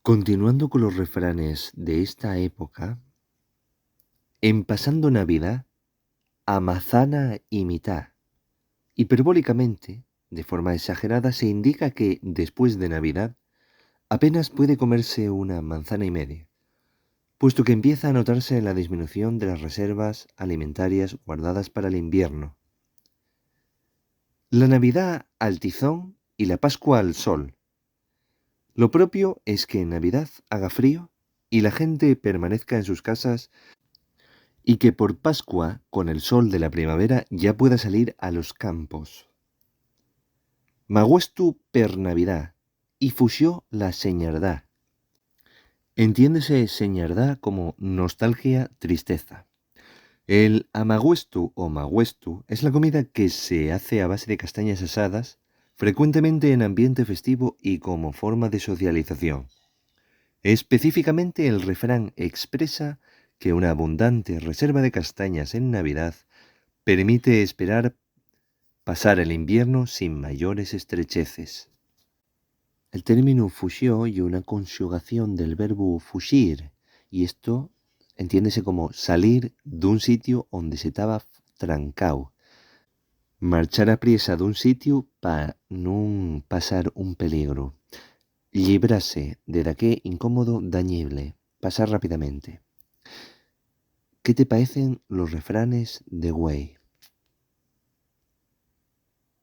Continuando con los refranes de esta época, en pasando Navidad, a manzana y mitad. Hiperbólicamente, de forma exagerada, se indica que después de Navidad apenas puede comerse una manzana y media, puesto que empieza a notarse la disminución de las reservas alimentarias guardadas para el invierno. La Navidad al tizón y la Pascua al sol. Lo propio es que en Navidad haga frío y la gente permanezca en sus casas y que por Pascua, con el sol de la primavera, ya pueda salir a los campos. Maguestu per Navidad y fusió la señardá. Entiéndese señardá como nostalgia, tristeza. El amaguestu o maguestu es la comida que se hace a base de castañas asadas, frecuentemente en ambiente festivo y como forma de socialización. Específicamente el refrán expresa que una abundante reserva de castañas en Navidad permite esperar pasar el invierno sin mayores estrecheces. El término fusió y una conjugación del verbo fuxir, y esto entiéndese como salir d'un sitio onde se estaba trancao, marchar apriesa d'un sitio pa nun pasar un peligro, librarse de daqué incómodo dañible, pasar rápidamente. ¿Qué te parecen los refranes de güey?